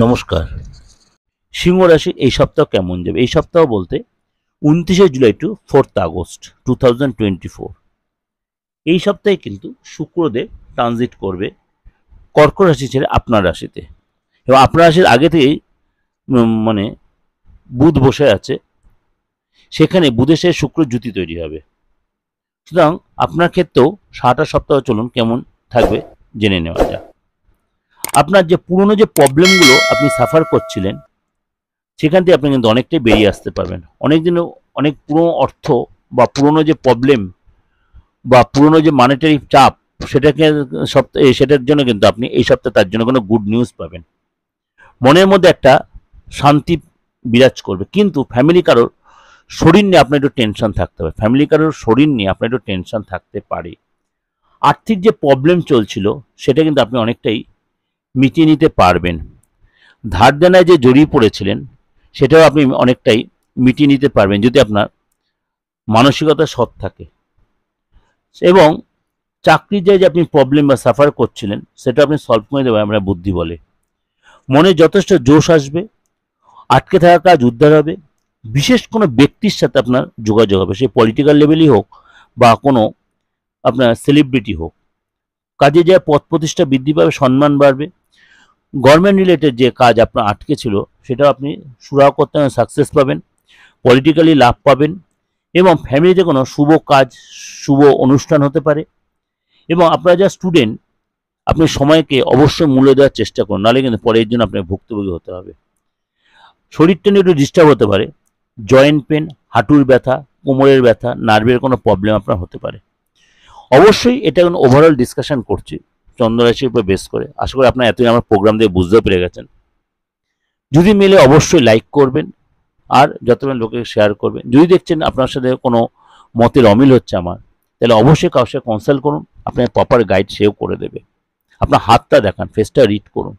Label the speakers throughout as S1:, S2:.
S1: নমস্কার। সিংহ রাশি এই সপ্তাহ কেমন যাবে? এই সপ্তাহ বলতে 29 জুলাই টু 4 আগস্ট 2024। এই সপ্তাহে কিন্তু শুক্রদেব ট্রানজিট করবে কর্কট রাশি ছেড়ে আপনার রাশিতে, এবং আপনার রাশির আগে থেকেই মানে বুধ বসে আছে, সেখানে বুধের সাথে শুক্র জুতি তৈরি হবে। সুতরাং আপনার ক্ষেত্রেও সারাটা সপ্তাহ চলুন কেমন থাকবে জেনে নেওয়া যাক। আপনার যে পুরনো যে প্রবলেমগুলো আপনি সাফার করছিলেন, সেখান থেকে আপনি কিন্তু অনেকটাই বেরিয়ে আসতে পারবেন। অনেকদিনও অনেক পুরনো অর্থ বা পুরনো যে প্রবলেম বা পুরনো যে মানিটারি চাপ, সেটার জন্য কিন্তু আপনি এই সপ্তাহে তার জন্য কোনো গুড নিউজ পাবেন। মনের মধ্যে একটা শান্তি বিরাজ করবে, কিন্তু ফ্যামিলি কারোর শরীর নিয়ে আপনার একটু টেনশন থাকতে পারে। ফ্যামিলি কারোর শরীর নিয়ে আপনার একটু টেনশন থাকতে পারে। আর্থিক যে প্রবলেম চলছিল সেটা কিন্তু আপনি অনেকটাই মিটিয়ে নিতে পারবেন। ধার দেনায় যে জড়িয়ে পড়েছিলেন সেটাও আপনি অনেকটাই মিটিয়ে নিতে পারবেন, যদি আপনার মানসিকতা সৎ থাকে। এবং চাকরির যে আপনি প্রবলেম বা সাফার করছিলেন সেটা আপনি সলভ করে দেবেন আমরা বুদ্ধি বলে। মনে যথেষ্ট জোশ আসবে, আটকে থাকা কাজ উদ্ধার হবে। বিশেষ কোনো ব্যক্তির সাথে আপনার যোগাযোগ হবে, সে পলিটিক্যাল লেভেলই হোক বা কোনো আপনার সেলিব্রিটি হোক। কাজে যা পদ প্রতিষ্ঠা বৃদ্ধি পাবে, সম্মান বাড়বে। গভর্নমেন্ট রিলেটেড যে কাজ আপনার আটকে ছিল সেটাও আপনি সুরাহা করতে সাকসেস পাবেন, পলিটিক্যালি লাভ পাবেন। এবং ফ্যামিলিতে কোনো শুভ কাজ, শুভ অনুষ্ঠান হতে পারে। এবং আপনারা যা স্টুডেন্ট, আপনি সময়কে অবশ্যই মূল্য দেওয়ার চেষ্টা করুন, নাহলে কিন্তু পরে এর জন্য আপনাকে ভুক্তভোগী হতে হবে। শরীরটা নিয়ে একটু ডিস্টার্ব হতে পারে, জয়েন্ট পেন, হাঁটুর ব্যথা, কোমরের ব্যথা, নার্ভের কোনো প্রবলেম আপনার হতে পারে। অবশ্যই এটা কোনো ওভারঅল ডিসকাশন করছি চন্দ্ররাশির উপর বেস করে। আশা করি আপনার এতদিন আমার প্রোগ্রাম দিয়ে বুঝতে পেরে গেছেন। যদি মিলে অবশ্যই লাইক করবেন আর যতজন লোকে শেয়ার করবেন। যদি দেখছেন আপনার সাথে কোনো মতের অমিল হচ্ছে আমার, তাহলে অবশ্যই কারোর সাথে কনসাল্ট করুন, আপনার প্রপার গাইড সেও করে দেবে। আপনার হাতটা দেখান, ফেসটা রিড করুন,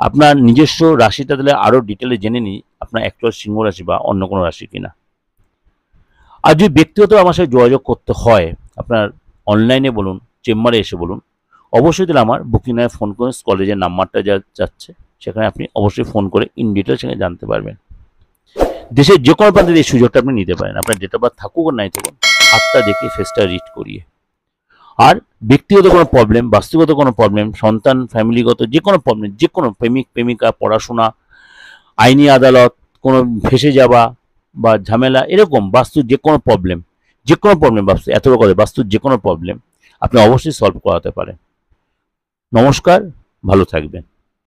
S1: আপনার নিজস্ব রাশিটা তাহলে আরও ডিটেলে জেনে নিই আপনার অ্যাকচুয়াল সিংহ রাশি বা অন্য কোনো রাশি কিনা। আর যদি ব্যক্তিগত আমার সাথে যোগাযোগ করতে হয়, আপনার অনলাইনে বলুন, চেম্বারে এসে বলুন, অবশ্যই তাহলে আমার বুকিংয়ে ফোন করুন। কলেজের নাম্বারটা যা যাচ্ছে সেখানে আপনি অবশ্যই ফোন করে ইন ডিটেল সেখানে জানতে পারবেন। দেশের যে কোনো প্রান্তে এই সুযোগটা আপনি নিতে পারেন, আপনার ডেট অফ বার্থ থাকুক আর নাই থাকুন, হাতটা দেখে ফেসটা রিড করিয়ে। আর ব্যক্তিগত কোনো প্রবলেম, বাস্তুগত কোনো প্রবলেম, সন্তান ফ্যামিলিগত যে কোনো প্রবলেম, যে কোনো প্রেমিক প্রেমিকা, পড়াশোনা, আইনি আদালত, কোনো ফেসে যাওয়া বা ঝামেলা, এরকম বাস্তুর যে কোনো প্রবলেম, বাস্তু এত করে বাস্তুর যে কোনো প্রবলেম আপনি অবশ্যই সলভ করাতে পারেন। নমস্কার, ভালো থাকবেন।